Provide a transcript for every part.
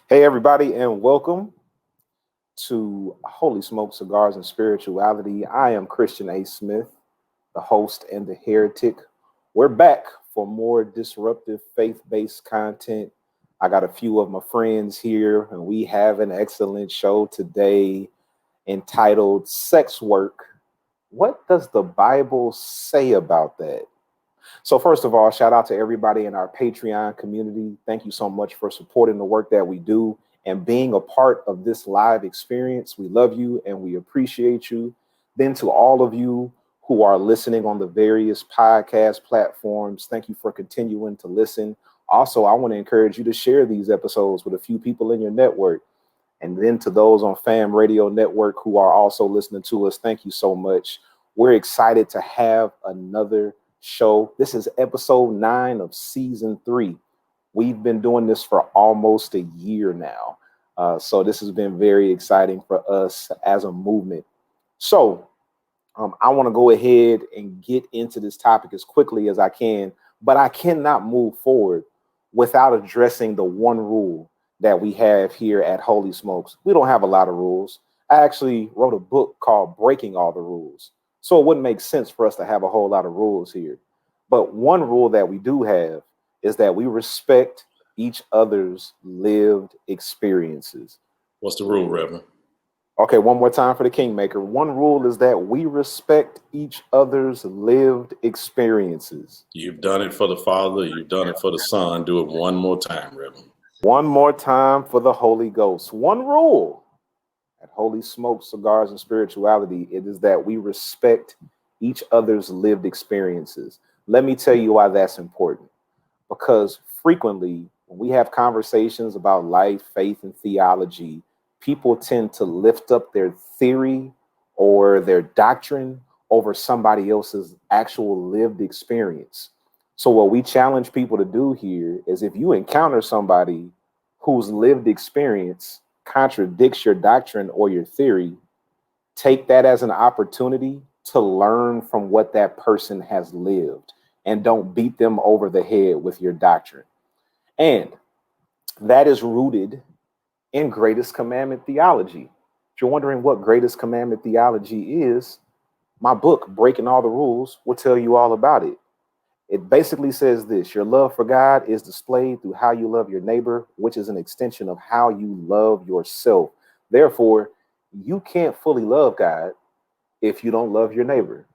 Hey, everybody, and welcome to Holy Smoke, Cigars and Spirituality. I am Christian A. Smith, the host and the heretic. We're back for more disruptive faith-based content. I got a few of my friends here, and we have an excellent show today entitled Sex Work. What does the Bible say about that? So first of all, shout out to everybody in our Patreon community. Thank you so much for supporting the work that we do and being a part of this live experience. We love you and we appreciate you. Then to all of you who are listening on the various podcast platforms, thank you for continuing to listen. Also, I want to encourage you to share these episodes with a few people in your network. And then to those on Fam Radio Network who are also listening to us, thank you so much. We're excited to have another show. This is episode 9 of season 3. We've been doing this for almost a year now. So this has been very exciting for us as a movement. So I want to go ahead and get into this topic as quickly as I can, but I cannot move forward without addressing the one rule that we have here at Holy Smokes. We don't have a lot of rules. I actually wrote a book called Breaking All the Rules. So it wouldn't make sense for us to have a whole lot of rules here. But one rule that we do have is that we respect each other's lived experiences. What's the rule, Reverend? Okay, one more time for the Kingmaker. One rule is that we respect each other's lived experiences. You've done it for the Father. You've done it for the Son. Do it one more time, Reverend. One more time for the Holy Ghost. One rule at Holy Smoke, Cigars and Spirituality, it is that we respect each other's lived experiences. Let me tell you why that's important. Because frequently, when we have conversations about life, faith, and theology, people tend to lift up their theory or their doctrine over somebody else's actual lived experience. So what we challenge people to do here is if you encounter somebody whose lived experience contradicts your doctrine or your theory, take that as an opportunity to learn from what that person has lived and don't beat them over the head with your doctrine. And that is rooted in Greatest Commandment Theology. If you're wondering what Greatest Commandment Theology is, my book, Breaking All the Rules, will tell you all about it. It basically says this: your love for God is displayed through how you love your neighbor, which is an extension of how you love yourself. Therefore, you can't fully love God if you don't love your neighbor.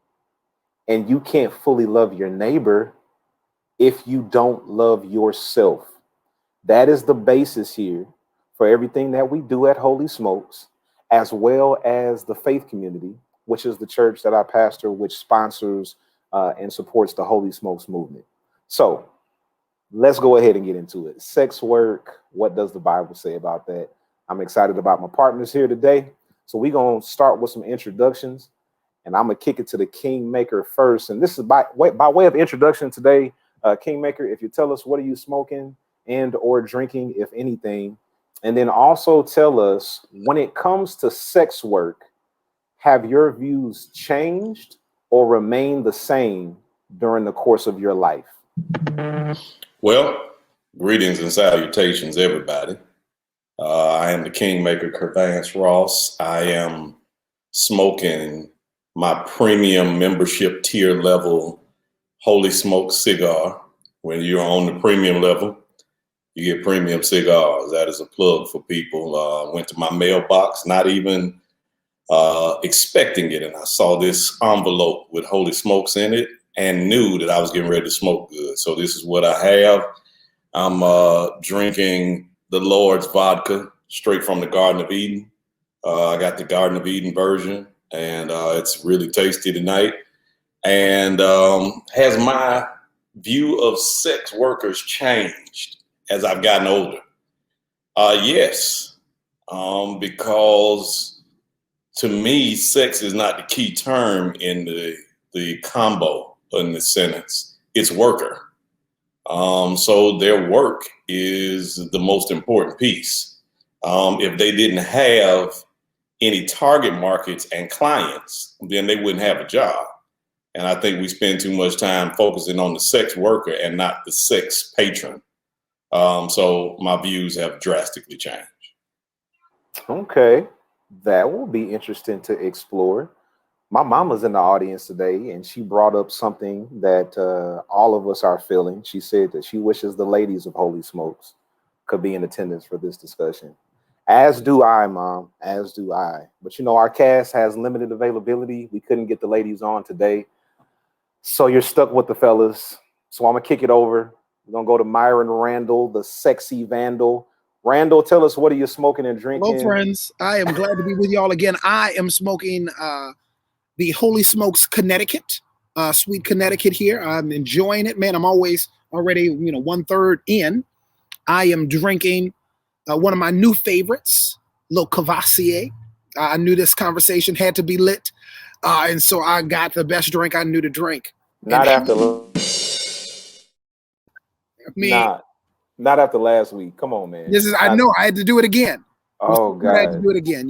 And you can't fully love your neighbor if you don't love yourself. That is the basis here for everything that we do at Holy Smokes, as well as the Faith Community, which is the church that I pastor, which sponsors and supports the Holy Smokes movement. So let's go ahead and get into it. Sex work, what does the Bible say about that? I'm excited about my partners here today. So we're going to start with some introductions, and I'm going to kick it to the Kingmaker first. And this is by way of introduction today, Kingmaker, if you tell us what are you smoking and or drinking, if anything, and then also tell us when it comes to sex work, have your views changed or remain the same during the course of your life? Well, greetings and salutations, everybody. I am the Kingmaker, Kervance Ross. I am smoking my premium membership tier level Holy Smoke cigar. When you're on the premium level, you get premium cigars. That is a plug for people. Went to my mailbox, not even expecting it, and I saw this envelope with Holy Smokes in it and knew that I was getting ready to smoke good. So this is what I have. I'm drinking the Lord's vodka straight from the Garden of Eden. I got the Garden of Eden version, and it's really tasty tonight, and has my view of sex workers changed as I've gotten older? Yes, because to me, sex is not the key term in the combo, in the sentence. It's worker. So their work is the most important piece. If they didn't have any target markets and clients, then they wouldn't have a job. And I think we spend too much time focusing on the sex worker and not the sex patron. So my views have drastically changed. Okay, that will be interesting to explore. My mama's in the audience today, and she brought up something that all of us are feeling. She said that she wishes the ladies of Holy Smokes could be in attendance for this discussion. As do I, Mom, as do I. But you know, our cast has limited availability. We couldn't get the ladies on today. So you're stuck with the fellas. So I'm going to kick it over. We're going to go to Myron Randall, the sexy vandal. Randall, tell us, what are you smoking and drinking? Hello, friends. I am glad to be with y'all again. I am smoking the Holy Smokes Connecticut, sweet Connecticut here. I'm enjoying it, man. I'm always already, 1/3 in. I am drinking one of my new favorites, little Cavassier. I knew this conversation had to be lit, and so I got the best drink I knew to drink. Not after last week. Come on, man. I know I had to do it again. Oh God, I had to do it again.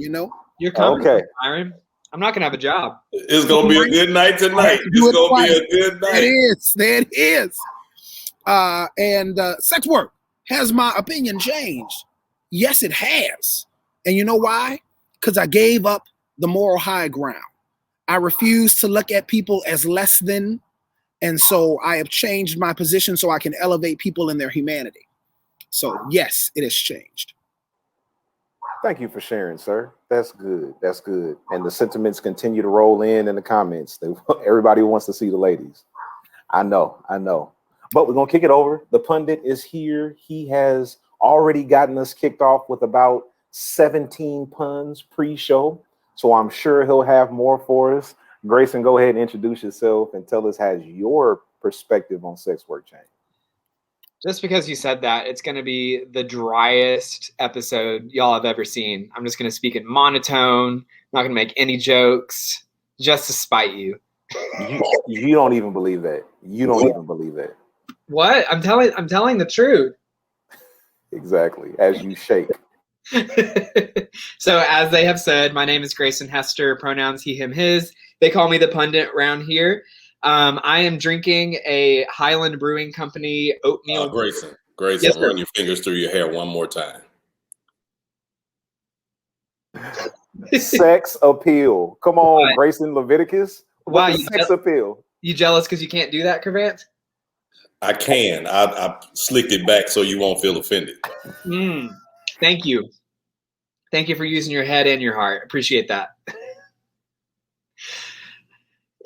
You're coming, okay, Myron. I'm not gonna have a job. It's gonna be a good night tonight. It's gonna be a good night. It is. And sex work, has my opinion changed? Yes, it has. And you know why? Because I gave up the moral high ground. I refuse to look at people as less than, and so I have changed my position so I can elevate people in their humanity. So yes, it has changed. Thank you for sharing, sir. That's good. That's good. And the sentiments continue to roll in the comments. Everybody wants to see the ladies. I know. But we're going to kick it over. The pundit is here. He has already gotten us kicked off with about 17 puns pre-show. So I'm sure he'll have more for us. Grayson, go ahead and introduce yourself and tell us how your perspective on sex work changed. Just because you said that, it's going to be the driest episode y'all have ever seen. I'm just going to speak in monotone. I'm not going to make any jokes, just to spite you. You don't even believe that. You don't even believe that. What? I'm telling the truth. Exactly. As you shake. So as they have said, my name is Grayson Hester, pronouns he, him, his. They call me the pundit around here. I am drinking a Highland Brewing Company oatmeal. Grayson, yes, run your fingers through your hair one more time. Sex appeal. Come on, what? Grayson Leviticus. Wow, sex appeal. You jealous because you can't do that, Crevance? I can. I slicked it back so you won't feel offended. Thank you. Thank you for using your head and your heart. Appreciate that.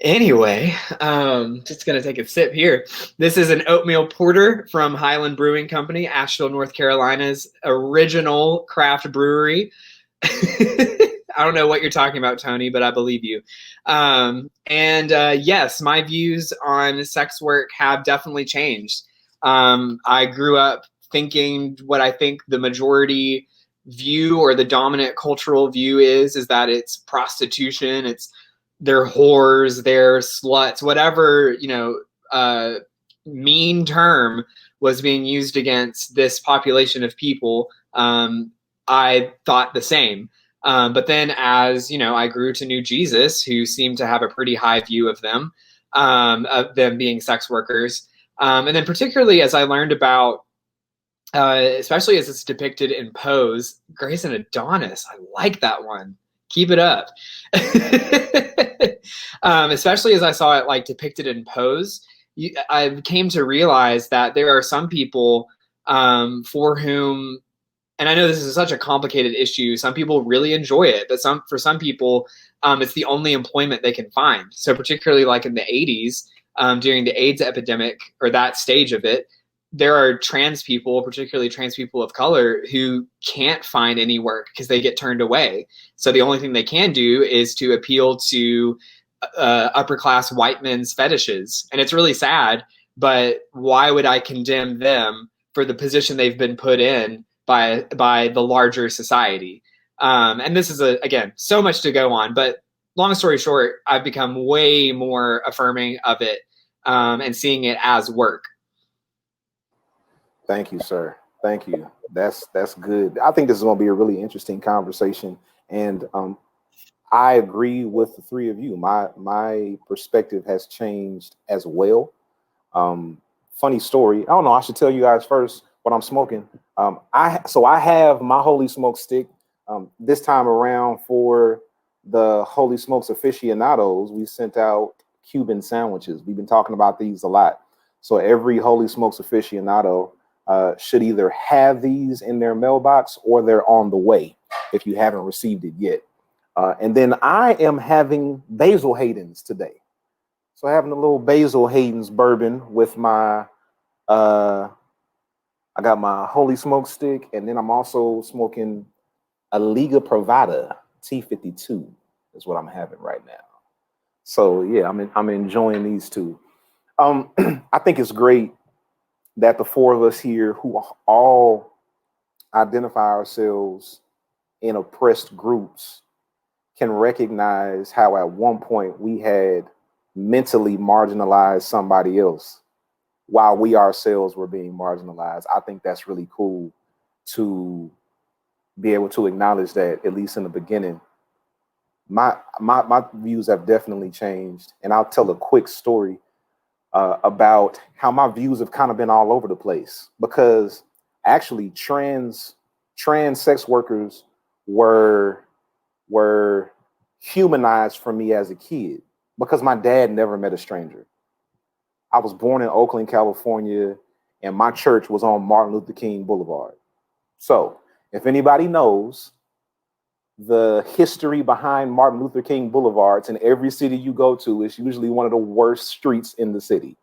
Anyway, just going to take a sip here. This is an oatmeal porter from Highland Brewing Company, Asheville, North Carolina's original craft brewery. I don't know what you're talking about, Tony, but I believe you. Yes, my views on sex work have definitely changed. I grew up thinking what I think the majority view or the dominant cultural view is that it's prostitution, they're whores, they're sluts, whatever, mean term was being used against this population of people. I thought the same. But then as, I grew to know Jesus, who seemed to have a pretty high view of them being sex workers. And then particularly as I learned about, especially as it's depicted in Pose, Grace and Adonis, I like that one. Keep it up. Especially as I saw it depicted in Pose, I came to realize that there are some people for whom, and I know this is such a complicated issue, some people really enjoy it, but for some people, it's the only employment they can find. So particularly in the 80s, during the AIDS epidemic, or that stage of it, there are trans people, particularly trans people of color, who can't find any work because they get turned away. So the only thing they can do is to appeal to upper class white men's fetishes. And it's really sad, but why would I condemn them for the position they've been put in by the larger society? And this is, again, so much to go on, but long story short, I've become way more affirming of it and seeing it as work. Thank you, sir. Thank you. That's good. I think this is going to be a really interesting conversation. And I agree with the three of you. My perspective has changed as well. Funny story. I don't know. I should tell you guys first. what I'm smoking. I have my Holy Smoke stick. This time around for the Holy Smokes aficionados, we sent out Cuban sandwiches. We've been talking about these a lot. So every Holy Smokes aficionado should either have these in their mailbox or they're on the way if you haven't received it yet. And then I am having Basil Hayden's today. So having a little Basil Hayden's bourbon with my, I got my Holy Smoke stick, and then I'm also smoking a Liga Privada T52 is what I'm having right now. So yeah, I'm enjoying these two. I think it's great that the four of us here who all identify ourselves in oppressed groups can recognize how at one point we had mentally marginalized somebody else while we ourselves were being marginalized. I think that's really cool to be able to acknowledge that, at least in the beginning. My views have definitely changed. And I'll tell a quick story about how my views have kind of been all over the place, because actually trans sex workers were humanized for me as a kid because my dad never met a stranger. I was born in Oakland, California, and my church was on Martin Luther King Boulevard. So if anybody knows the history behind Martin Luther King Boulevards, in every city you go to, it's usually one of the worst streets in the city.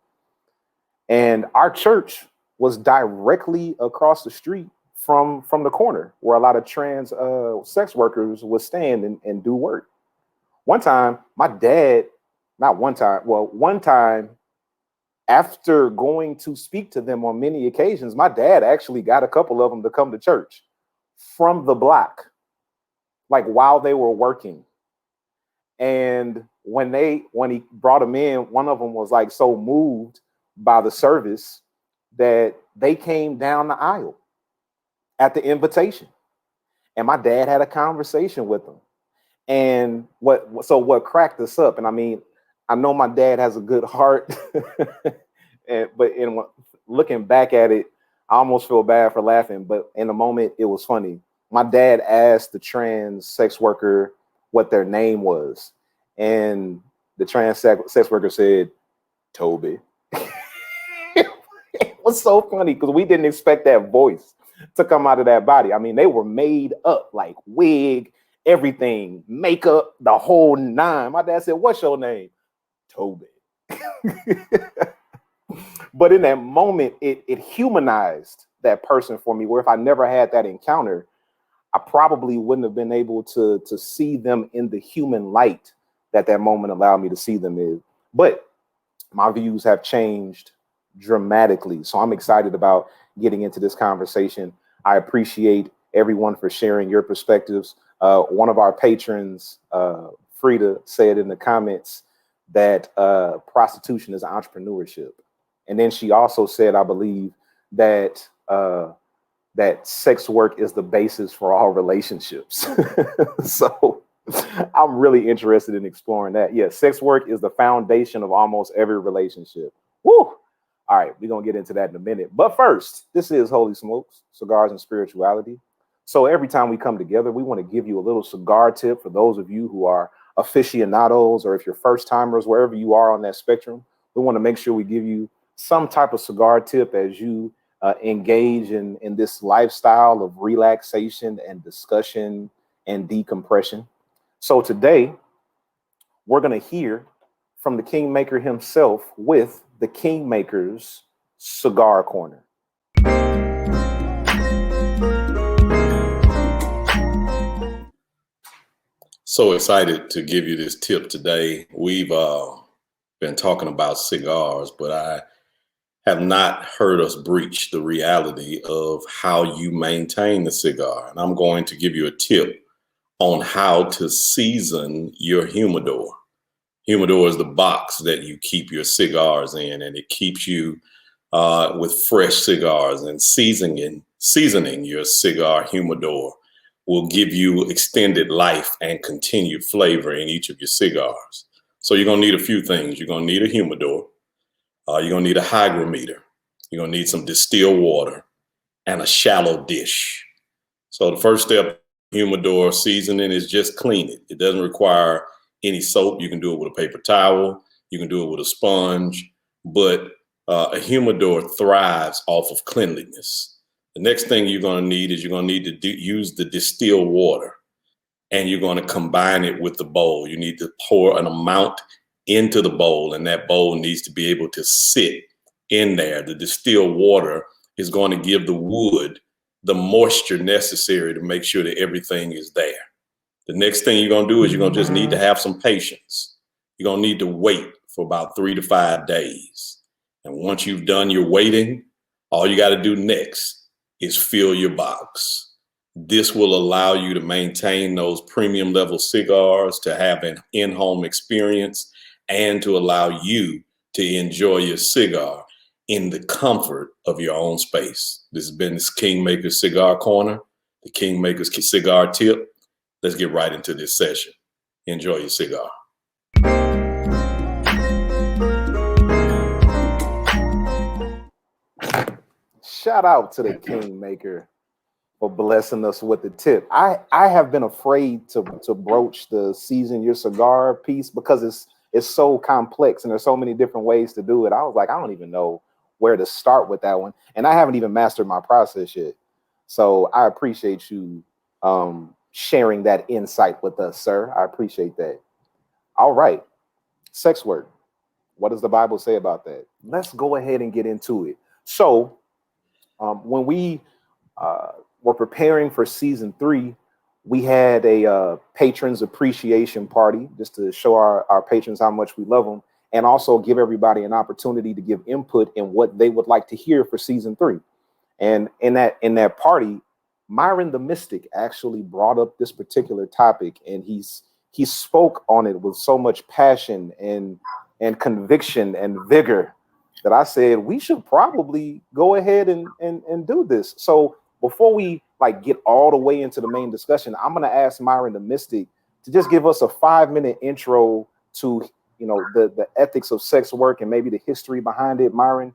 And our church was directly across the street from the corner where a lot of trans sex workers would stand and do work. One time, one time, after going to speak to them on many occasions, my dad actually got a couple of them to come to church from the block, like while they were working. And when he brought them in, one of them was like so moved by the service that they came down the aisle at the invitation. And my dad had a conversation with them. And what cracked us up, and I mean, I know my dad has a good heart, but in looking back at it, I almost feel bad for laughing, but in the moment it was funny. My dad asked the trans sex worker what their name was, and the trans sex worker said, Toby. It was so funny because we didn't expect that voice to come out of that body. I mean, they were made up, like wig, everything, makeup, the whole nine. My dad said, what's your name? Toby. But in that moment, it humanized that person for me, where if I never had that encounter, I probably wouldn't have been able to see them in the human light that moment allowed me to see them in. But my views have changed dramatically. So I'm excited about getting into this conversation. I appreciate everyone for sharing your perspectives. One of our patrons, Frida, said in the comments that prostitution is entrepreneurship. And then she also said, I believe, that that sex work is the basis for all relationships. So I'm really interested in exploring that. Yeah, sex work is the foundation of almost every relationship. Woo! All right, we're going to get into that in a minute. But first, this is Holy Smokes, Cigars and Spirituality. So every time we come together, we want to give you a little cigar tip for those of you who are aficionados, or if you're first timers, wherever you are on that spectrum. We want to make sure we give you some type of cigar tip as you engage in this lifestyle of relaxation and discussion and decompression. So today, we're going to hear from the Kingmaker himself with the Kingmaker's Cigar Corner. So excited to give you this tip today. We've been talking about cigars, but I have not heard us breach the reality of how you maintain the cigar. And I'm going to give you a tip on how to season your humidor. Humidor is the box that you keep your cigars in, and it keeps you with fresh cigars. And seasoning your cigar humidor will give you extended life and continued flavor in each of your cigars. So you're going to need a few things. You're going to need a humidor. You're going to need a hygrometer. You're going to need some distilled water. and a shallow dish. So the first step, humidor seasoning, is just clean it. It doesn't require any soap. You can do it with a paper towel. You can do it with a sponge, but a humidor thrives off of cleanliness. The next thing you're going to need is you're going to need to use the distilled water, and you're going to combine it with the bowl. You need to pour an amount into the bowl, and that bowl needs to be able to sit in there. The distilled water is going to give the wood the moisture necessary to make sure that everything is there. The next thing you're going to do is you're going to just need to have some patience. You're going to need to wait for about 3 to 5 days. And once you've done your waiting, all you got to do next is fill your box. This will allow you to maintain those premium level cigars, to have an in-home experience, and to allow you to enjoy your cigar in the comfort of your own space. This has been this Kingmaker's Cigar Corner, the Kingmaker's Cigar Tip. Let's get right into this session. Enjoy your cigar. Shout out to the Kingmaker for blessing us with the tip. I have been afraid to broach the season your cigar piece because it's so complex and there's so many different ways to do it. I was like, I don't even know where to start with that one. And I haven't even mastered my process yet. So I appreciate you sharing that insight with us, sir. I appreciate that. All right. Sex work. What does the Bible say about that? Let's go ahead and get into it. So when we were preparing for season 3, we had a patrons appreciation party just to show our patrons how much we love them, and also give everybody an opportunity to give input in what they would like to hear for season 3. And in that party, Myron the Mystic actually brought up this particular topic, and he spoke on it with so much passion and conviction and vigor that I said we should probably go ahead and do this. So before we get all the way into the main discussion, I'm going to ask Myron the Mystic to just give us a 5-minute intro to the ethics of sex work and maybe the history behind it. Myron,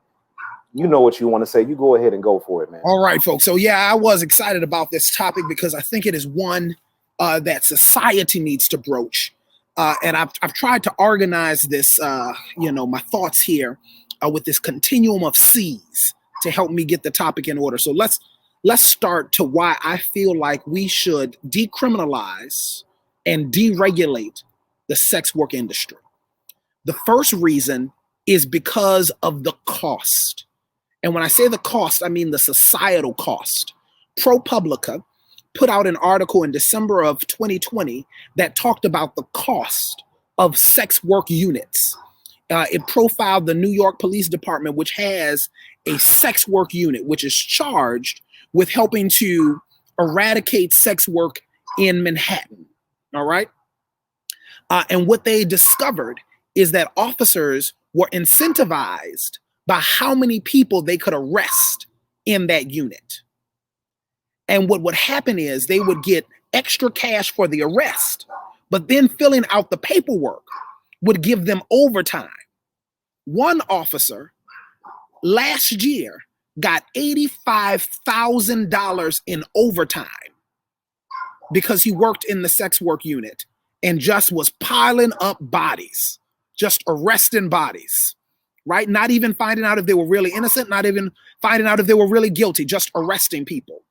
you know what you want to say. You go ahead and go for it, man. All right, folks. So yeah, I was excited about this topic because I think it is one that society needs to broach. And I've tried to organize this, my thoughts here with this continuum of C's to help me get the topic in order. So let's start to why I feel like we should decriminalize and deregulate the sex work industry. The first reason is because of the cost. And when I say the cost, I mean the societal cost. ProPublica put out an article in December of 2020 that talked about the cost of sex work units. It profiled the New York Police Department, which has a sex work unit, which is charged with helping to eradicate sex work in Manhattan. All right. And what they discovered is that officers were incentivized by how many people they could arrest in that unit. And what would happen is they would get extra cash for the arrest, but then filling out the paperwork would give them overtime. One officer last year got $85,000 in overtime because he worked in the sex work unit and just was piling up bodies, just arresting bodies, right? Not even finding out if they were really innocent, not even finding out if they were really guilty, just arresting people.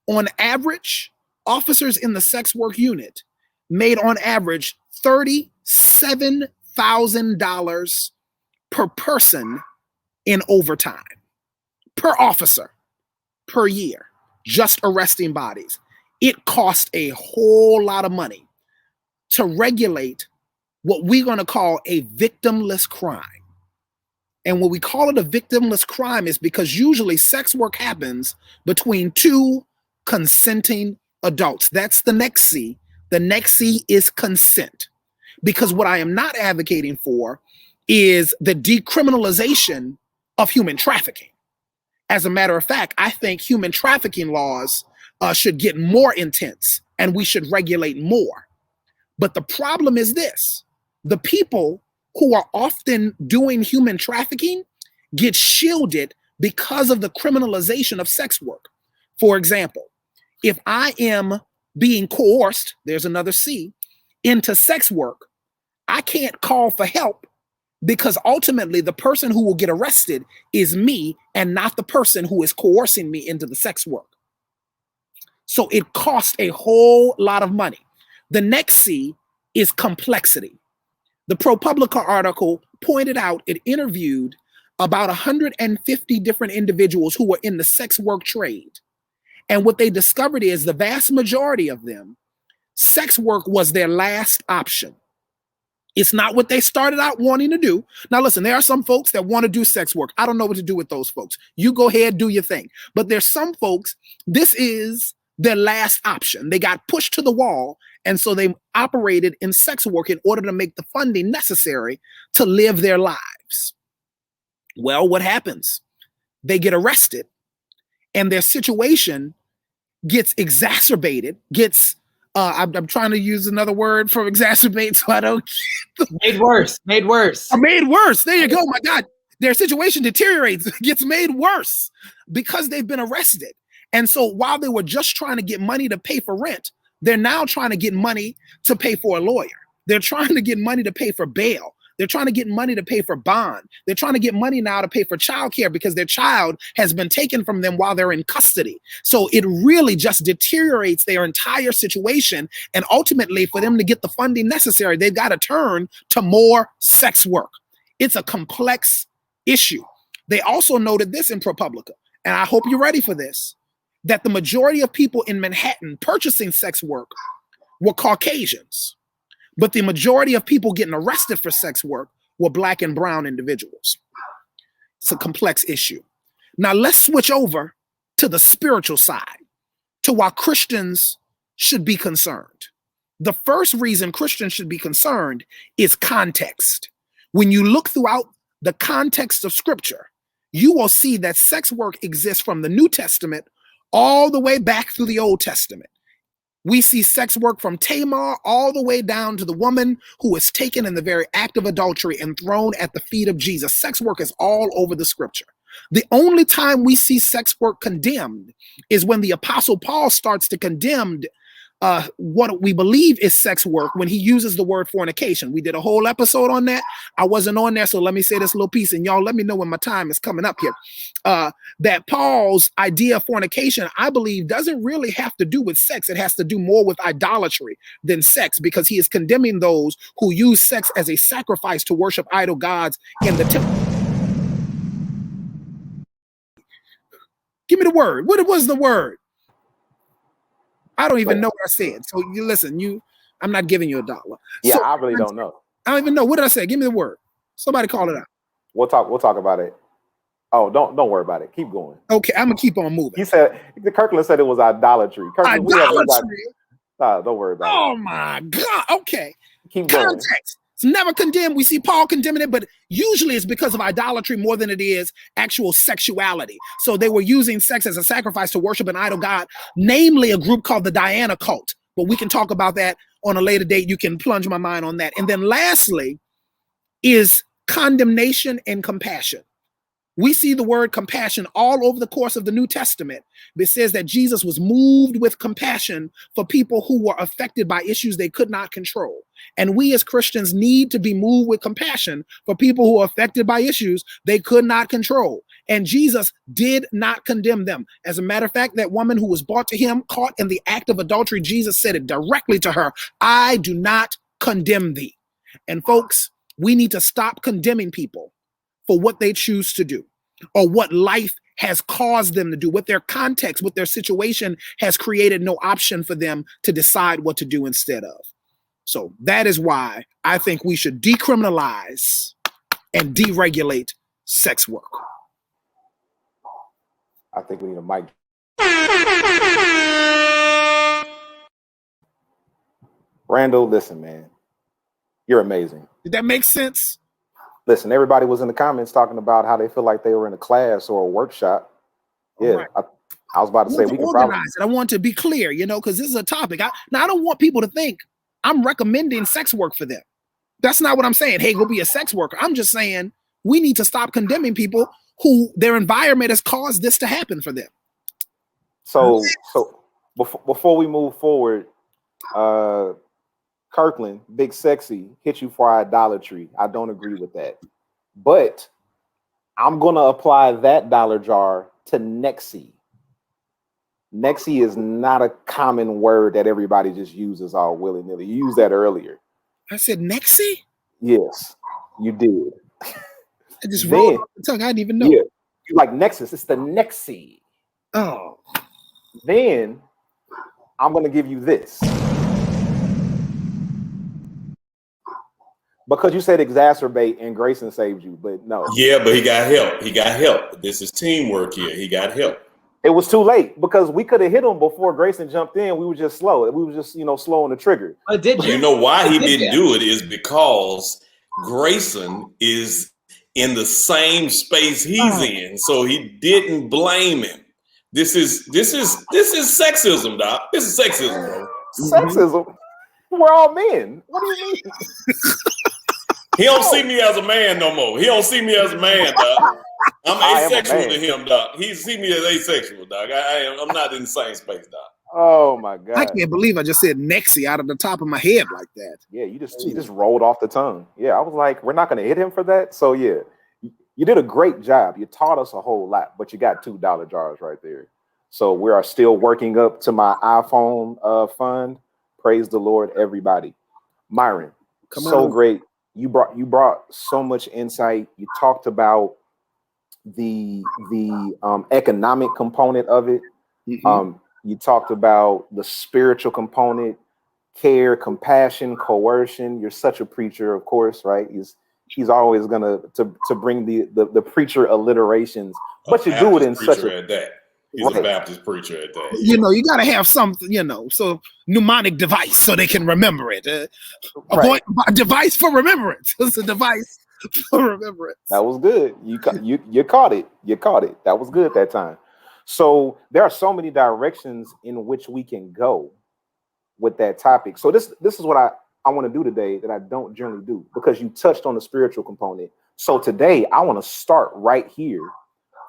On average, officers in the sex work unit made on average $37,000 per person in overtime, per officer, per year, just arresting bodies. It cost a whole lot of money to regulate what we're going to call a victimless crime. And when we call it a victimless crime is because usually sex work happens between two consenting adults. That's the next C. The next C is consent. Because what I am not advocating for is the decriminalization of human trafficking. As a matter of fact, I think human trafficking laws should get more intense and we should regulate more. But the problem is this: the people who are often doing human trafficking get shielded because of the criminalization of sex work. For example, if I am being coerced, there's another C, into sex work, I can't call for help because ultimately the person who will get arrested is me and not the person who is coercing me into the sex work. So it costs a whole lot of money. The next C is complexity. The ProPublica article pointed out, it interviewed about 150 different individuals who were in the sex work trade. And what they discovered is the vast majority of them, sex work was their last option. It's not what they started out wanting to do. Now, listen, there are some folks that want to do sex work. I don't know what to do with those folks. You go ahead, do your thing. But there's some folks, this is their last option. They got pushed to the wall, and so they operated in sex work in order to make the funding necessary to live their lives. Well, what happens? They get arrested, and their situation gets exacerbated, I'm trying to use another word for exacerbate so I don't made worse. Made worse. Made worse. There you go. My God. Their situation deteriorates, gets made worse because they've been arrested. And so while they were just trying to get money to pay for rent, they're now trying to get money to pay for a lawyer. They're trying to get money to pay for bail. They're trying to get money to pay for bond. They're trying to get money now to pay for childcare because their child has been taken from them while they're in custody. So it really just deteriorates their entire situation. And ultimately, for them to get the funding necessary, they've got to turn to more sex work. It's a complex issue. They also noted this in ProPublica, and I hope you're ready for this, that the majority of people in Manhattan purchasing sex work were Caucasians. But the majority of people getting arrested for sex work were Black and brown individuals. It's a complex issue. Now let's switch over to the spiritual side, to why Christians should be concerned. The first reason Christians should be concerned is context. When you look throughout the context of Scripture, you will see that sex work exists from the New Testament all the way back through the Old Testament. We see sex work from Tamar all the way down to the woman who was taken in the very act of adultery and thrown at the feet of Jesus. Sex work is all over the Scripture. The only time we see sex work condemned is when the Apostle Paul starts to condemn what we believe is sex work when he uses the word fornication. We did a whole episode on that. I wasn't on there, so let me say this little piece, and y'all let me know when my time is coming up here. That Paul's idea of fornication, I believe, doesn't really have to do with sex. It has to do more with idolatry than sex, because he is condemning those who use sex as a sacrifice to worship idol gods in the temple. Give me the word. What was the word? I don't even know what I said. So you listen, I'm not giving you $1. Yeah, so, I really don't know. I don't even know. What did I say? Give me the word. Somebody call it out. We'll talk about it. Oh, don't worry about it. Keep going. Okay, I'm gonna keep on moving. He said Kirkland said it was idolatry. Kirkland, idolatry. Don't worry about it. Oh my God. Okay. Keep going. Context. It's never condemned. We see Paul condemning it, but usually it's because of idolatry more than it is actual sexuality. So they were using sex as a sacrifice to worship an idol god, namely a group called the Diana cult. But we can talk about that on a later date. You can plunge my mind on that. And then lastly is condemnation and compassion. We see the word compassion all over the course of the New Testament. It says that Jesus was moved with compassion for people who were affected by issues they could not control. And we as Christians need to be moved with compassion for people who are affected by issues they could not control. And Jesus did not condemn them. As a matter of fact, that woman who was brought to him, caught in the act of adultery, Jesus said it directly to her, "I do not condemn thee." And folks, we need to stop condemning people for what they choose to do or what life has caused them to do, what their context, what their situation has created no option for them to decide what to do instead of. So that is why I think we should decriminalize and deregulate sex work. I think we need a mic. Randall, listen, man, you're amazing. Did that make sense? Listen, everybody was in the comments talking about how they feel like they were in a class or a workshop. Yeah, right. I was about to say we can organize it. I want to be clear, because this is a topic. I don't want people to think I'm recommending sex work for them. That's not what I'm saying. Hey, go be a sex worker. I'm just saying we need to stop condemning people who their environment has caused this to happen for them. So before we move forward, Kirkland, Big Sexy, hit you for idolatry. I don't agree with that. But I'm going to apply that dollar jar to Nexie. Nexie is not a common word that everybody just uses all willy-nilly. You used that earlier. I said Nexie? Yes, you did. I just rolled off the tongue. I didn't even know. Yeah, you like Nexus. It's the Nexie. Oh. Then I'm going to give you this. Because you said exacerbate and Grayson saved you, but no. Yeah, but he got help. He got help. This is teamwork here. He got help. It was too late because we could have hit him before Grayson jumped in. We were just slow. We were just, slow on the trigger. Did you? You know why he didn't do it is because Grayson is in the same space he's in, so he didn't blame him. This is sexism, Doc. This is sexism, bro. Sexism? Mm-hmm. We're all men. What do you mean? He don't see me as a man no more. He don't see me as a man, Doc. I'm asexual to him, Doc. He see me as asexual, Doc. I'm not in the same space, Doc. Oh my God! I can't believe I just said Nexie out of the top of my head like that. Yeah, you just rolled off the tongue. Yeah, I was like, we're not going to hit him for that. So yeah, you did a great job. You taught us a whole lot, but you got $2 jars right there. So we are still working up to my iPhone fund. Praise the Lord, everybody. Myron, so great. You brought so much insight. You talked about the economic component of it. Mm-hmm. You talked about the spiritual component, care, compassion, coercion. You're such a preacher, of course, right? He's always gonna to bring the preacher alliterations, but you do it in such a He's a Baptist preacher at that. You got to have something, so mnemonic device so they can remember it. A device for remembrance. It's a device for remembrance. That was good. You caught it. You caught it. That was good that time. So there are so many directions in which we can go with that topic. So this is what I want to do today that I don't generally do, because you touched on the spiritual component. So today I want to start right here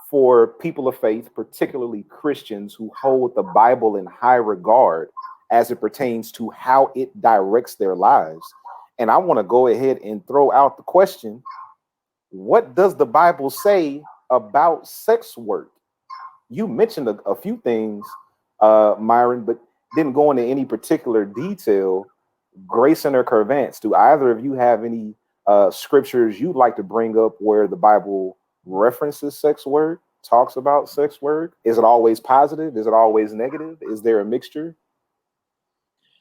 for people of faith, particularly Christians who hold the Bible in high regard as it pertains to how it directs their lives. And I want to go ahead and throw out the question, what does the Bible say about sex work? You mentioned a few things, Myron, but didn't go into any particular detail. Grayson or Curvance, do either of you have any scriptures you'd like to bring up where the Bible references sex work, talks about sex work? Is it always positive? Is it always negative? Is there a mixture?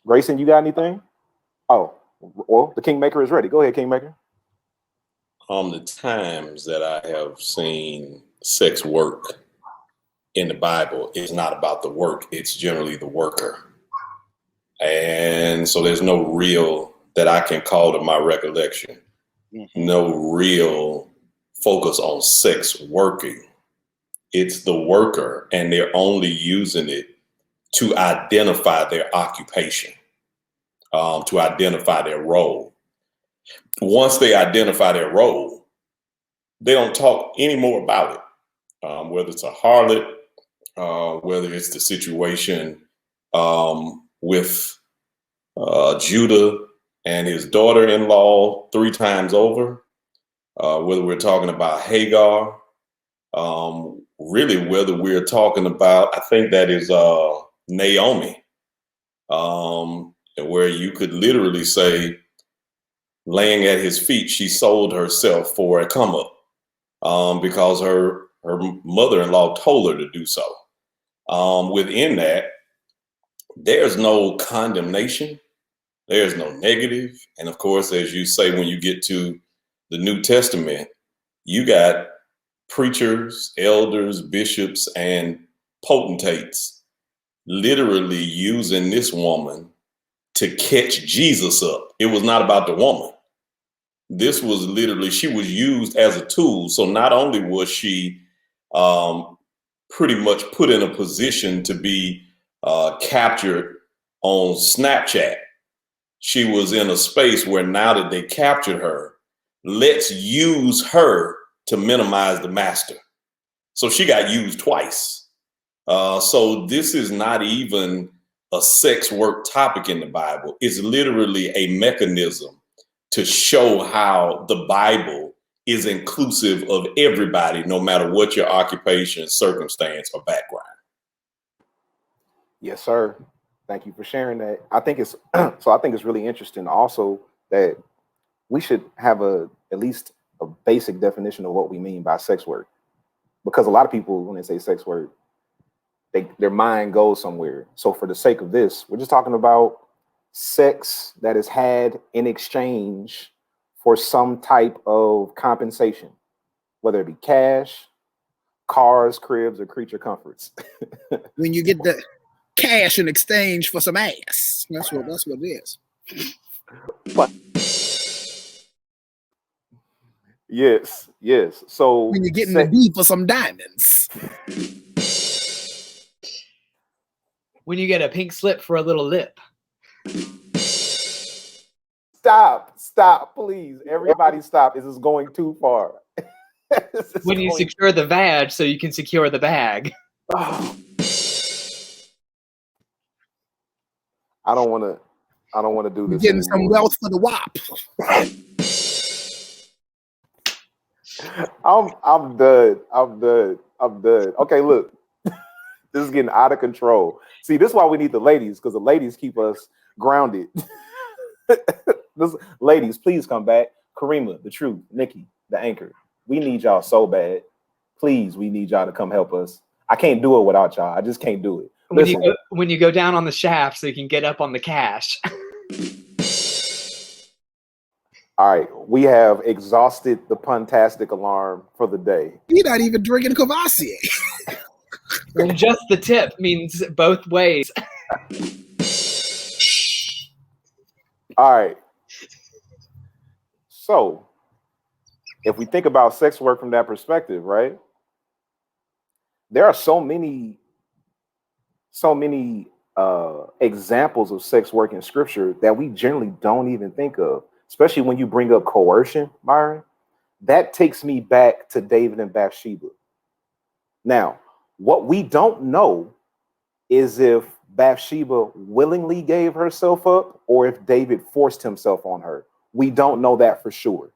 Grayson, you got anything? Oh, well, the Kingmaker is ready. Go ahead, Kingmaker. The times that I have seen sex work in the Bible, is not about the work. It's generally the worker. And so there's no real that I can call to my recollection. Mm-hmm. No real focus on sex working. It's the worker, and they're only using it to identify their occupation, to identify their role. Once they identify their role, they don't talk anymore about it, whether it's a harlot, whether it's the situation with Judah and his daughter-in-law 3 times over, whether we're talking about Hagar, really whether we're talking about, I think that is Naomi, where you could literally say, laying at his feet, she sold herself for a come up because her mother-in-law told her to do so. Within that, there's no condemnation, there's no negative. And of course, as you say, when you get to the New Testament, you got preachers, elders, bishops, and potentates literally using this woman to catch Jesus up. It was not about the woman. This was literally, she was used as a tool. So not only was she pretty much put in a position to be captured on Snapchat, she was in a space where now that they captured her, let's use her to minimize the master. So she got used twice. So this is not even a sex work topic in the Bible. It's literally a mechanism to show how the Bible is inclusive of everybody, no matter what your occupation, circumstance, or background. Yes, sir. Thank you for sharing that. I think it's I think it's really interesting also that we should have at least a basic definition of what we mean by sex work. Because a lot of people, when they say sex work, their mind goes somewhere. So for the sake of this, we're just talking about sex that is had in exchange for some type of compensation, whether it be cash, cars, cribs, or creature comforts. When you get the cash in exchange for some ass, that's what it is. But yes. So when you're getting the D for some diamonds. When you get a pink slip for a little lip. Stop, please. Everybody stop. This is going too far. When you secure the vag so you can secure the bag. Oh. I don't want to do this. You're getting some wealth for the WAP. I'm done. Okay, look. This is getting out of control. See, this is why we need the ladies, because the ladies keep us grounded. Ladies, please come back. Karima, the truth, Nikki, the anchor. We need y'all so bad. Please, we need y'all to come help us. I can't do it without y'all. I just can't do it. When you go down on the shaft so you can get up on the cash. All right, we have exhausted the puntastic alarm for the day. You're not even drinking Cavassier. And just the tip means both ways. All right. So, if we think about sex work from that perspective, right? There are so many examples of sex work in scripture that we generally don't even think of, especially when you bring up coercion, Myron. That takes me back to David and Bathsheba. Now, what we don't know is if Bathsheba willingly gave herself up or if David forced himself on her. We don't know that for sure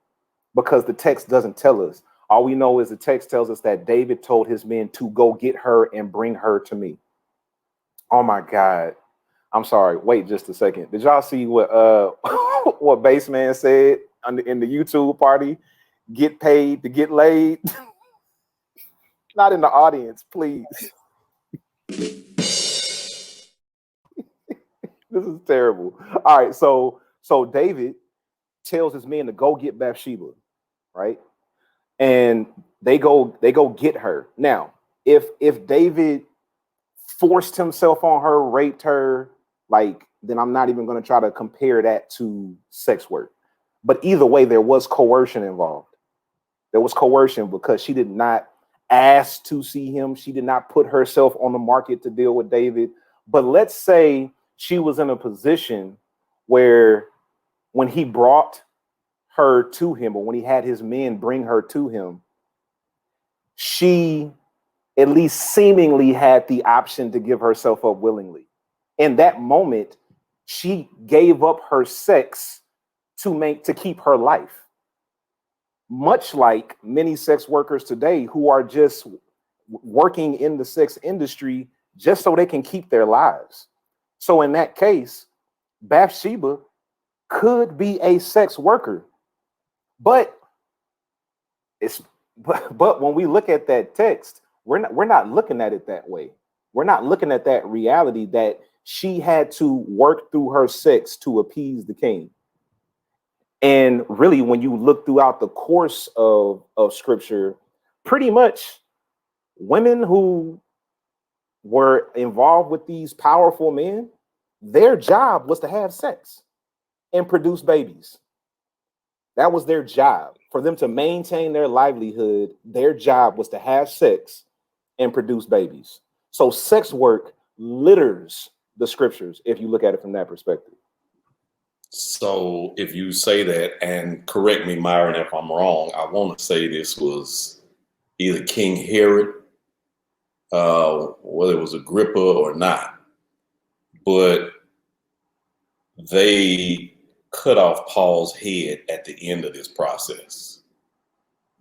because the text doesn't tell us. All we know is the text tells us that David told his men to go get her and bring her to me. Oh my God. I'm sorry. Wait just a second. Did y'all see what what Baseman said in the YouTube party? Get paid to get laid. Not in the audience, please. This is terrible. All right, so David tells his men to go get Bathsheba, right? And they go get her. Now, if David forced himself on her, raped her, then I'm not even going to try to compare that to sex work. But either way, there was coercion involved. There was coercion because she did not ask to see him. She did not put herself on the market to deal with David. But let's say she was in a position where when he brought her to him, or when he had his men bring her to him, she at least seemingly had the option to give herself up willingly. In that moment, she gave up her sex to keep her life. Much like many sex workers today who are just working in the sex industry just so they can keep their lives. So in that case, Bathsheba could be a sex worker, but when we look at that text, we're not looking at it that way. We're not looking at that reality that she had to work through her sex to appease the king. And really, when you look throughout the course of scripture, pretty much women who were involved with these powerful men, their job was to have sex and produce babies. That was their job. For them to maintain their livelihood, their job was to have sex and produce babies. So sex work litters the scriptures if you look at it from that perspective. So if you say that, and correct me, Myron, if I'm wrong, I want to say this was either King Herod whether it was Agrippa or not, but they cut off Paul's head at the end of this process.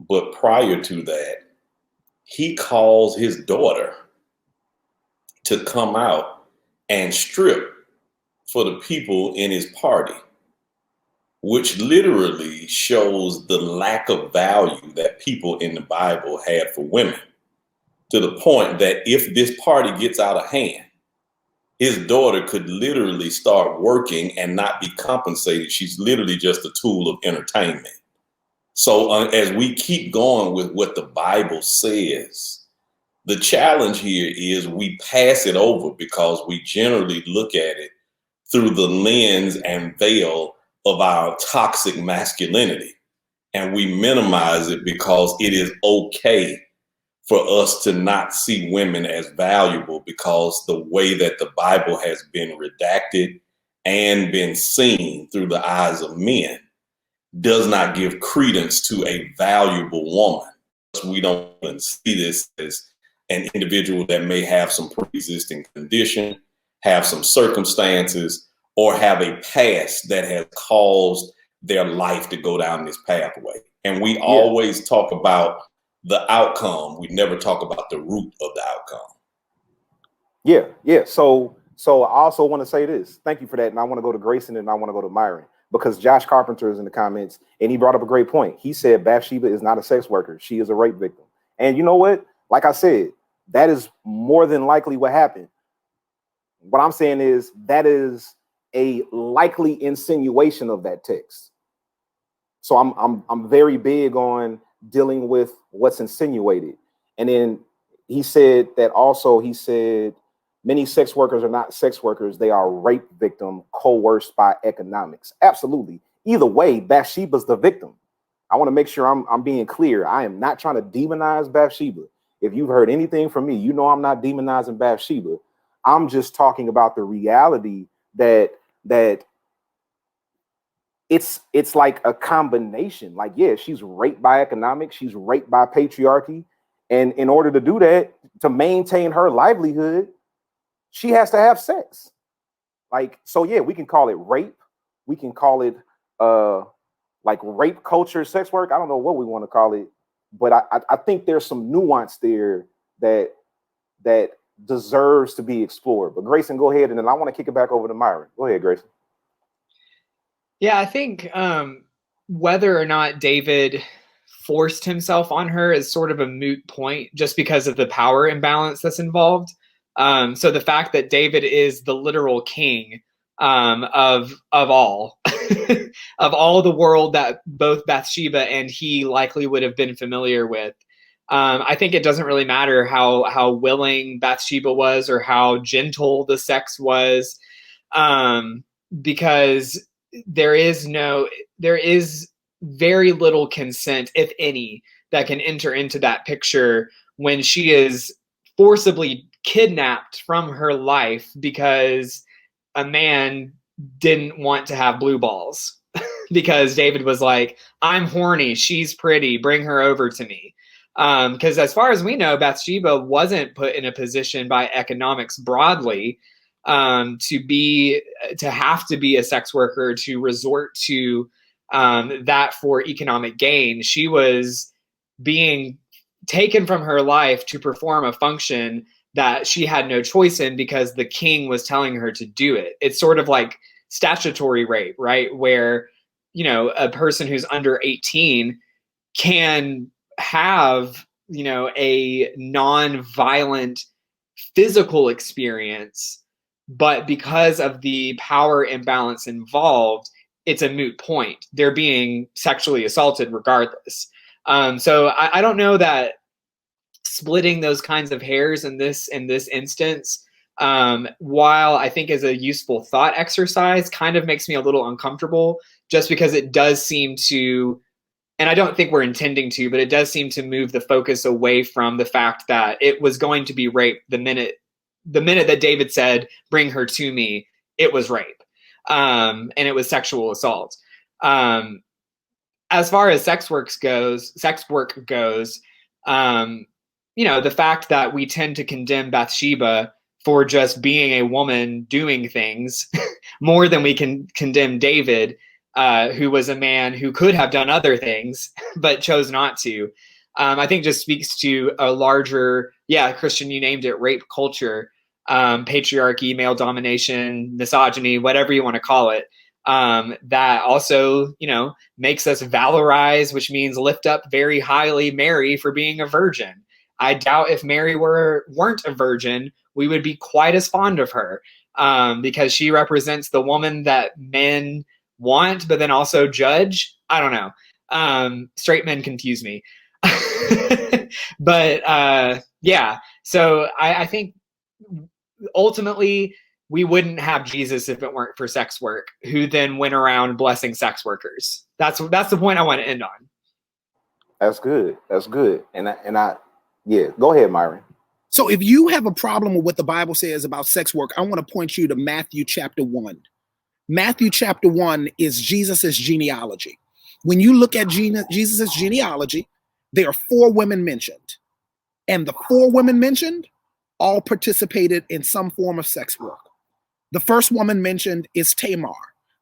But prior to that, he calls his daughter to come out and strip for the people in his party, which literally shows the lack of value that people in the Bible had for women, to the point that if this party gets out of hand, his daughter could literally start working and not be compensated. She's literally just a tool of entertainment. So as we keep going with what the Bible says, the challenge here is we pass it over because we generally look at it through the lens and veil of our toxic masculinity. And we minimize it because it is okay for us to not see women as valuable, because the way that the Bible has been redacted and been seen through the eyes of men does not give credence to a valuable woman. We don't see this as an individual that may have some pre-existing condition, have some circumstances, or have a past that has caused their life to go down this pathway. And we always talk about the outcome. We never talk about the root of the outcome. Yeah. So I also want to say this. Thank you for that. And I want to go to Grayson and I want to go to Myron, because Josh Carpenter is in the comments and he brought up a great point. He said Bathsheba is not a sex worker. She is a rape victim. And you know what? Like I said, that is more than likely what happened. What I'm saying is that is a likely insinuation of that text. So I'm very big on dealing with what's insinuated. And then he said that also, he said many sex workers are not sex workers. They are rape victim coerced by economics. Absolutely. Either way, Bathsheba's the victim. I want to make sure I'm being clear. I am not trying to demonize Bathsheba. If you've heard anything from me, you know I'm not demonizing Bathsheba. I'm just talking about the reality that it's like a combination. Like, yeah, she's raped by economics, she's raped by patriarchy. And in order to do that, to maintain her livelihood, she has to have sex. Like, so yeah, we can call it rape. We can call it like rape culture, sex work. I don't know what we want to call it, but I think there's some nuance there that deserves to be explored. But Grayson, go ahead, and then I want to kick it back over to Myron. Go ahead, Grayson. Yeah, I think whether or not David forced himself on her is sort of a moot point, just because of the power imbalance that's involved. So the fact that David is the literal king of all of all the world that both Bathsheba and he likely would have been familiar with, I think it doesn't really matter how willing Bathsheba was or how gentle the sex was, because there is very little consent, if any, that can enter into that picture when she is forcibly kidnapped from her life because a man didn't want to have blue balls because David was like, I'm horny, she's pretty, bring her over to me. Because as far as we know, Bathsheba wasn't put in a position by economics broadly to have to be a sex worker, to resort to that for economic gain. She was being taken from her life to perform a function that she had no choice in because the king was telling her to do it. It's sort of like statutory rape, right? Where, a person who's under 18 can have, a non-violent physical experience, but because of the power imbalance involved, it's a moot point. They're being sexually assaulted regardless. So I don't know that splitting those kinds of hairs in this instance, while I think is a useful thought exercise, kind of makes me a little uncomfortable, just because it does seem to, and I don't think we're intending to, but it does seem to move the focus away from the fact that it was going to be rape the minute that David said, bring her to me, it was rape. And it was sexual assault. As far as sex work goes, the fact that we tend to condemn Bathsheba for just being a woman doing things more than we can condemn David, who was a man who could have done other things but chose not to. I think just speaks to a larger, Christian, you named it, rape culture, patriarchy, male domination, misogyny, whatever you want to call it. That also, makes us valorize, which means lift up very highly Mary for being a virgin. I doubt if Mary weren't a virgin, we would be quite as fond of her, because she represents the woman that men want, but then also judge. I don't know. Straight men confuse me. But so I think ultimately we wouldn't have Jesus if it weren't for sex work, who then went around blessing sex workers. That's the point I want to end on. That's good. And I go ahead, Myron. So if you have a problem with what the Bible says about sex work, I want to point you to Matthew chapter 1. Matthew chapter 1 is Jesus's genealogy. When you look at Jesus's genealogy, there are 4 women mentioned. And the 4 women mentioned all participated in some form of sex work. The first woman mentioned is Tamar,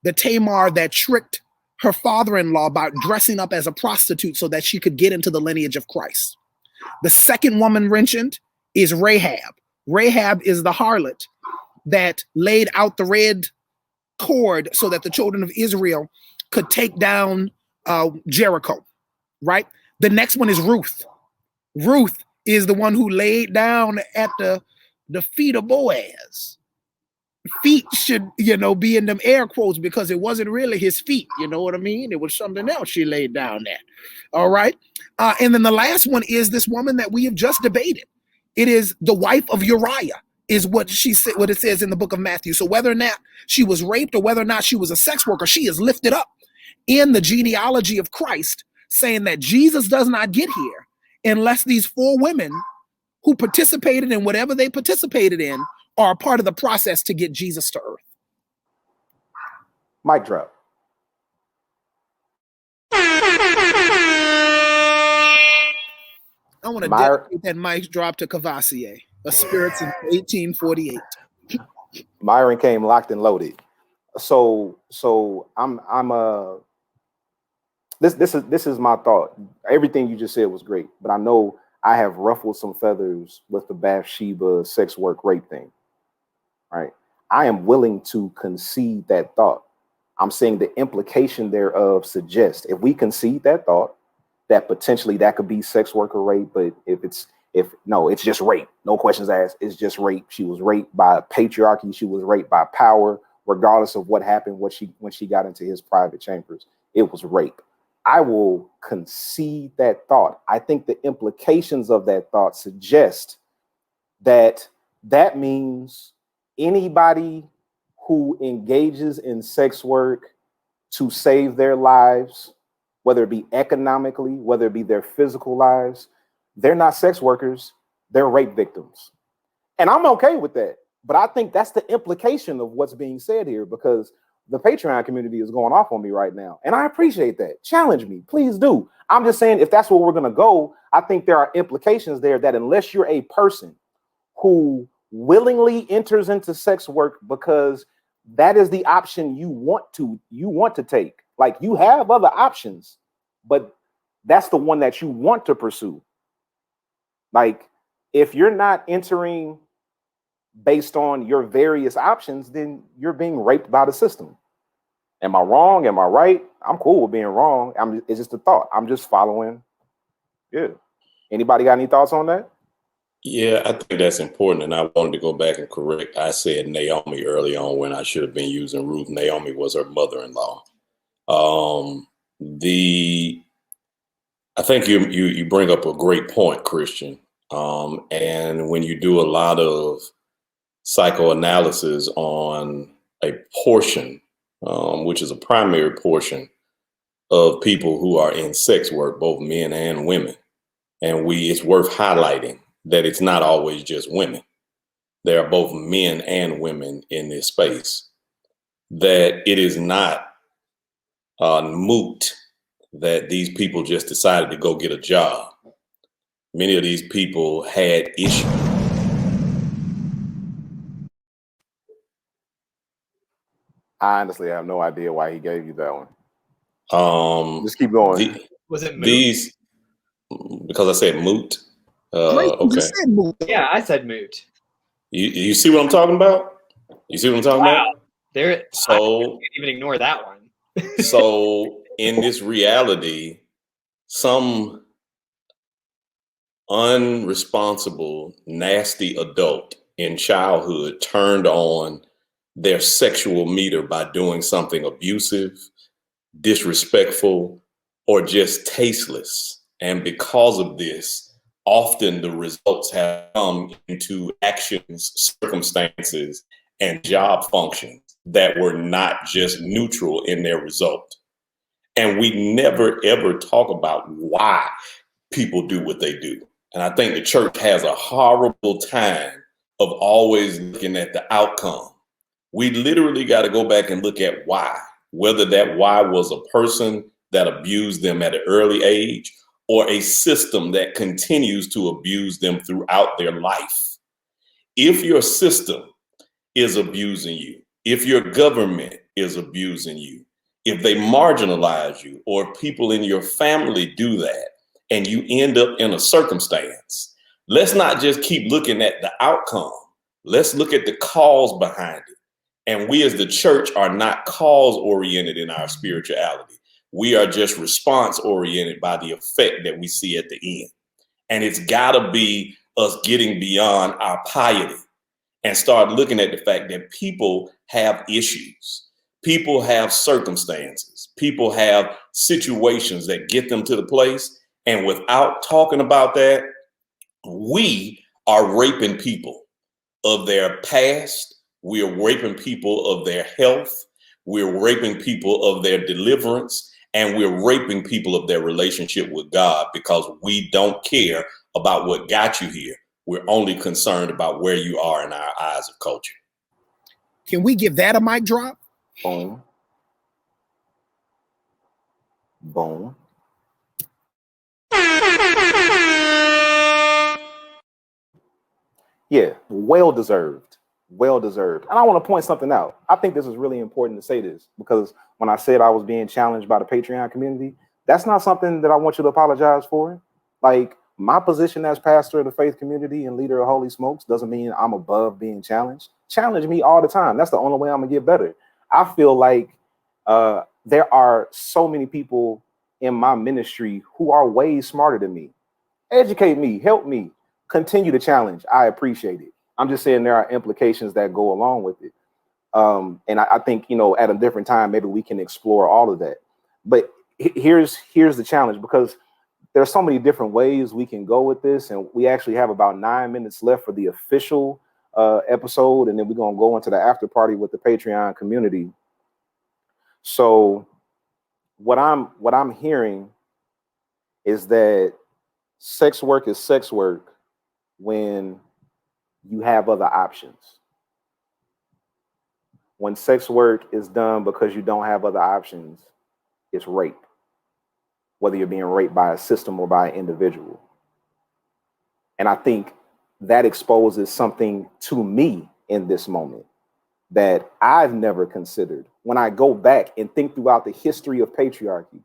the Tamar that tricked her father-in-law by dressing up as a prostitute so that she could get into the lineage of Christ. The second woman mentioned is Rahab. Rahab is the harlot that laid out the red cord so that the children of Israel could take down Jericho, right? The next one is Ruth. Ruth is the one who laid down at the feet of Boaz. Feet should, be in them air quotes because it wasn't really his feet. You know what I mean? It was something else she laid down there. All right. And then the last one is this woman that we have just debated. It is the wife of Uriah, is what she said, what it says in the book of Matthew. So whether or not she was raped or whether or not she was a sex worker, she is lifted up in the genealogy of Christ, saying that Jesus does not get here unless these 4 women who participated in whatever they participated in are a part of the process to get Jesus to earth. Mic drop. I want to dedicate that mic drop to Cavassier, a spirit since 1848. Myron came locked and loaded. So this is my thought. Everything you just said was great, but I know I have ruffled some feathers with the Bathsheba sex work rape thing. Right? I am willing to concede that thought. I'm saying the implication thereof suggests if we concede that thought, that potentially that could be sex worker rape, but it's just rape. No questions asked. It's just rape. She was raped by patriarchy. She was raped by power, regardless of what happened when she got into his private chambers. It was rape. I will concede that thought. I think the implications of that thought suggest that means anybody who engages in sex work to save their lives, whether it be economically, whether it be their physical lives, they're not sex workers, they're rape victims. And I'm okay with that. But I think that's the implication of what's being said here, because the Patreon community is going off on me right now. And I appreciate that. Challenge me, please do. I'm just saying, if that's where we're going to go, I think there are implications there that unless you're a person who willingly enters into sex work because that is the option you want to take. Like, you have other options, but that's the one that you want to pursue. Like, if you're not entering based on your various options, then you're being raped by the system. Am I wrong? Am I right? I'm cool with being wrong. It's just a thought. I'm just following. Yeah. Anybody got any thoughts on that? Yeah, I think that's important. And I wanted to go back and correct. I said Naomi early on when I should have been using Ruth. Naomi was her mother-in-law. I think you bring up a great point, Christian. And when you do a lot of psychoanalysis on a portion, which is a primary portion of people who are in sex work, both men and women, and it's worth highlighting that it's not always just women. There are both men and women in this space, that it is not moot that these people just decided to go get a job. Many of these people had issues. I honestly have no idea why he gave you that one. Just keep going. Was it moot? These, because I said moot. Okay. Said moot. Yeah, I said moot. You see what I'm talking about? You see what I'm talking about? There. So I can't even ignore that one. So in this reality, some unresponsible, nasty adult in childhood turned on their sexual meter by doing something abusive, disrespectful, or just tasteless. And because of this, often the results have come into actions, circumstances, and job functions that were not just neutral in their result. And we never, ever talk about why people do what they do. And I think the church has a horrible time of always looking at the outcome. We literally got to go back and look at why, whether that why was a person that abused them at an early age or a system that continues to abuse them throughout their life. If your system is abusing you, if your government is abusing you, if they marginalize you or people in your family do that and you end up in a circumstance, let's not just keep looking at the outcome. Let's look at the cause behind it. And we as the church are not cause oriented in our spirituality. We are just response oriented by the effect that we see at the end. And it's gotta be us getting beyond our piety and start looking at the fact that people have issues. People have circumstances. People have situations that get them to the place. And without talking about that, we are raping people of their past. We are raping people of their health. We're raping people of their deliverance. And we're raping people of their relationship with God because we don't care about what got you here. We're only concerned about where you are in our eyes of culture. Can we give that a mic drop? Boom. Boom. Yeah, well deserved. Well deserved. And I want to point something out. I think this is really important to say this because when I said I was being challenged by the Patreon community, that's not something that I want you to apologize for. Like, my position as pastor of the Faith Community and leader of Holy Smokes doesn't mean I'm above being challenged. Challenge me all the time. That's the only way I'm gonna get better. I feel like there are so many people in my ministry who are way smarter than me. Educate me, help me, continue to challenge. I appreciate it. I'm just saying there are implications that go along with it. And I think, you know, at a different time, maybe we can explore all of that. But here's the challenge, because there's so many different ways we can go with this. And we actually have about 9 minutes left for the official episode. And then we're going to go into the after party with the Patreon community. So what I'm hearing is that sex work is sex work when you have other options. When sex work is done because you don't have other options, it's rape. Whether you're being raped by a system or by an individual. And I think that exposes something to me in this moment that I've never considered. When I go back and think throughout the history of patriarchy,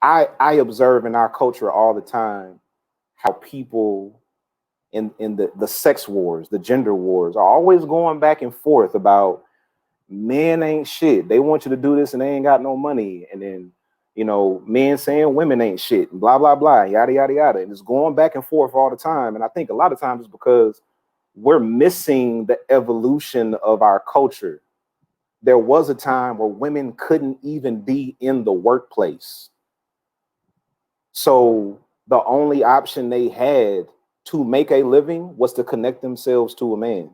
I observe in our culture all the time how people in the sex wars, the gender wars, are always going back and forth about men ain't shit. They want you to do this and they ain't got no money. And then, you know, men saying women ain't shit, and blah, blah, blah, yada, yada, yada. And it's going back and forth all the time. And I think a lot of times it's because we're missing the evolution of our culture. There was a time where women couldn't even be in the workplace. So the only option they had to make a living was to connect themselves to a man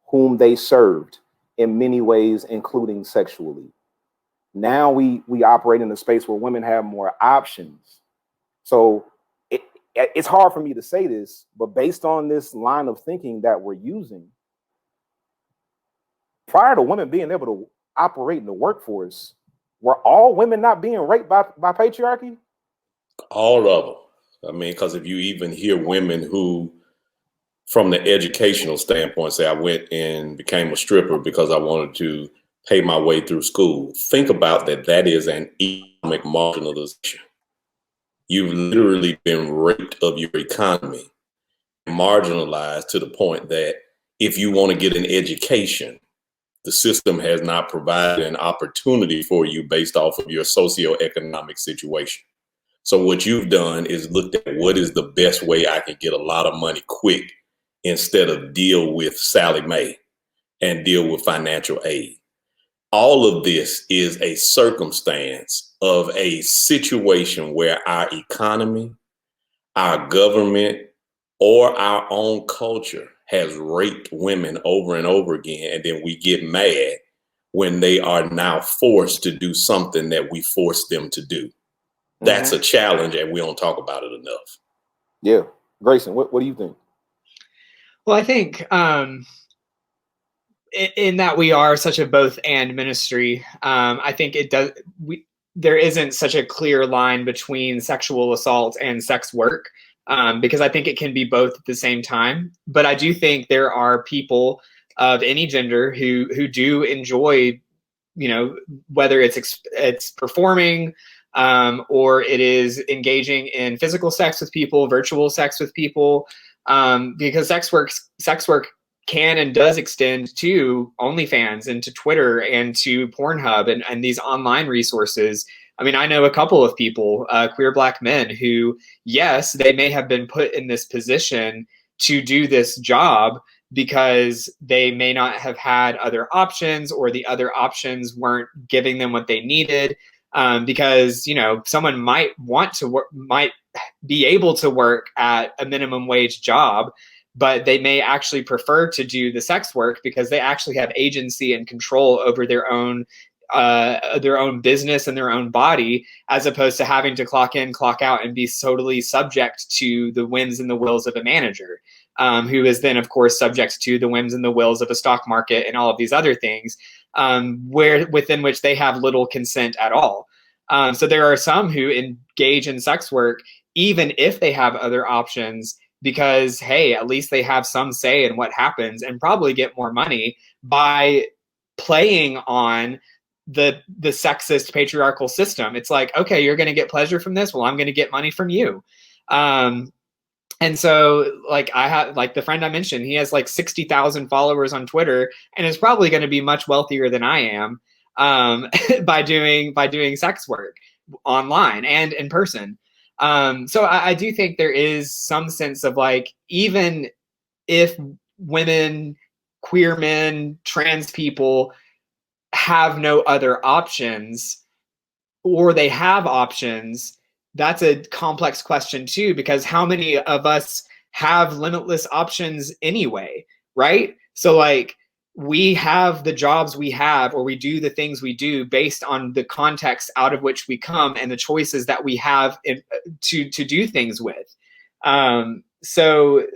whom they served in many ways, including sexually. Now we operate in a space where women have more options. So it's hard for me to say this, but based on this line of thinking that we're using, prior to women being able to operate in the workforce, were all women not being raped by patriarchy? All of them. I mean, because if you even hear women who, from the educational standpoint, say, I went and became a stripper because I wanted to pay my way through school. Think about that. That is an economic marginalization. You've literally been raped of your economy, marginalized to the point that if you want to get an education, the system has not provided an opportunity for you based off of your socioeconomic situation. So what you've done is looked at what is the best way I can get a lot of money quick instead of deal with Sally Mae and deal with financial aid. All of this is a circumstance of a situation where our economy, our government, or our own culture has raped women over and over again. And then we get mad when they are now forced to do something that we forced them to do. That's a challenge, and we don't talk about it enough. Yeah. Grayson, what do you think? Well, I think in that we are such a both and ministry, I think there isn't such a clear line between sexual assault and sex work, because I think it can be both at the same time. But I do think there are people of any gender who do enjoy, whether it's performing, or it is engaging in physical sex with people, virtual sex with people, because sex work can and does extend to OnlyFans and to Twitter and to Pornhub and these online resources. I mean, I know a couple of people, queer Black men, who, yes, they may have been put in this position to do this job because they may not have had other options, or the other options weren't giving them what they needed. Because, someone might be able to work at a minimum wage job, but they may actually prefer to do the sex work because they actually have agency and control over their own business and their own body, as opposed to having to clock in, clock out, and be totally subject to the whims and the wills of a manager, who is then, of course, subject to the whims and the wills of a stock market and all of these other things, within which they have little consent at all. So there are some who engage in sex work even if they have other options, because, hey, at least they have some say in what happens, and probably get more money by playing on the sexist patriarchal system. It's like, okay, you're going to get pleasure from this. Well, I'm going to get money from you. And so, like, I have, like, the friend I mentioned, he has like 60,000 followers on Twitter and is probably going to be much wealthier than I am, by doing sex work online and in person. So I do think there is some sense of, like, even if women, queer men, trans people have no other options, or they have options, that's a complex question too, because how many of us have limitless options anyway, right? So, like, we have the jobs we have, or we do the things we do based on the context out of which we come and the choices that we have to do things with. So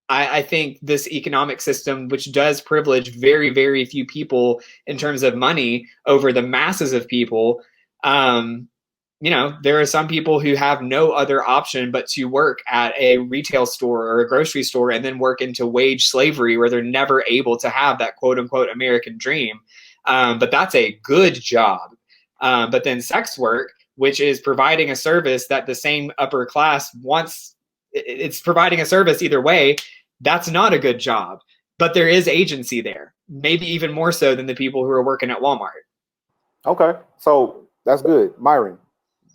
I think this economic system, which does privilege very, very few people in terms of money over the masses of people, there are some people who have no other option but to work at a retail store or a grocery store and then work into wage slavery, where they're never able to have that quote unquote American dream. But that's a good job. But then sex work, which is providing a service that the same upper class wants, it's providing a service either way. That's not a good job, but there is agency there, maybe even more so than the people who are working at Walmart. Okay, so that's good. Myron,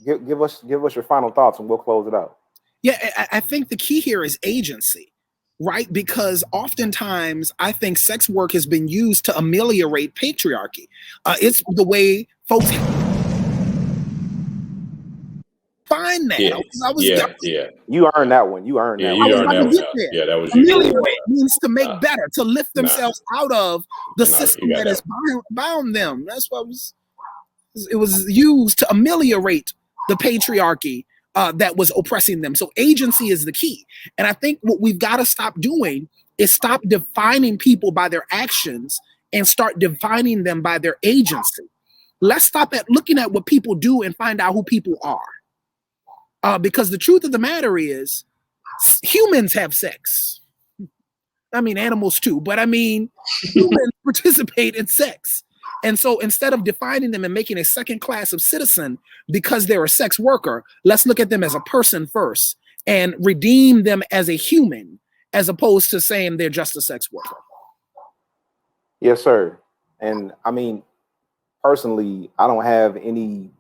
give us your final thoughts and we'll close it out. Yeah, I think the key here is agency, right? Because oftentimes I think sex work has been used to ameliorate patriarchy. It's the way folks find that. Yeah. You earned that one. You earned that one. You earned that one. Yeah, that was you. Ameliorate means to make better, to lift themselves out of the system that has bound them. That's what it was used to ameliorate the patriarchy that was oppressing them. So agency is the key. And I think what we've got to stop doing is stop defining people by their actions and start defining them by their agency. Let's stop looking at what people do and find out who people are. Because the truth of the matter is, humans have sex. I mean, animals too, but I mean, humans participate in sex. And so instead of defining them and making a second class of citizen because they're a sex worker, let's look at them as a person first and redeem them as a human, as opposed to saying they're just a sex worker. Yes, sir. And I mean, personally, I don't have any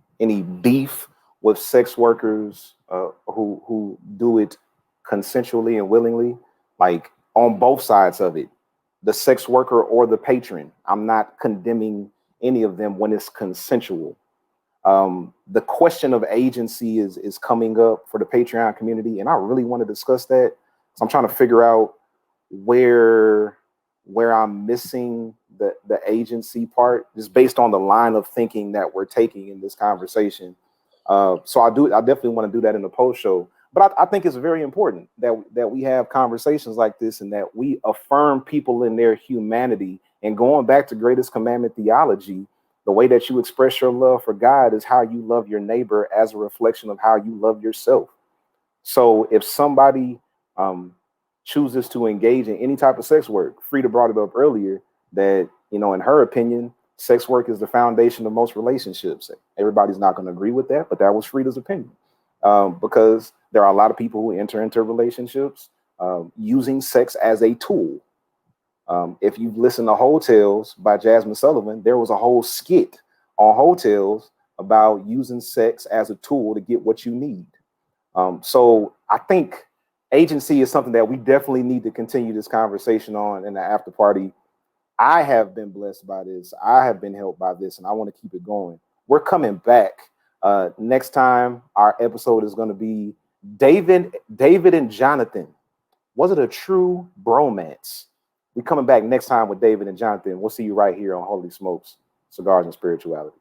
beef with sex workers who do it consensually and willingly, like on both sides of it, the sex worker or the patron. I'm not condemning any of them when it's consensual. The question of agency is coming up for the Patreon community, and I really want to discuss that. So I'm trying to figure out where I'm missing the agency part, just based on the line of thinking that we're taking in this conversation. So I definitely want to do that in the post show. But I think it's very important that we have conversations like this and that we affirm people in their humanity. And going back to greatest commandment theology, the way that you express your love for God is how you love your neighbor as a reflection of how you love yourself. So if somebody chooses to engage in any type of sex work, Frida brought it up earlier that, you know, in her opinion, sex work is the foundation of most relationships. Everybody's not going to agree with that, but that was Frida's opinion. Because there are a lot of people who enter into relationships using sex as a tool. If you've listened to Hotels by Jasmine Sullivan, there was a whole skit on Hotels about using sex as a tool to get what you need. So I think agency is something that we definitely need to continue this conversation on in the after party. I have been blessed by this. I have been helped by this, and I want to keep it going. We're coming back. Next time, our episode is going to be David and Jonathan. Was it a true bromance? We're coming back next time with David and Jonathan. We'll see you right here on Holy Smokes, Cigars and Spirituality.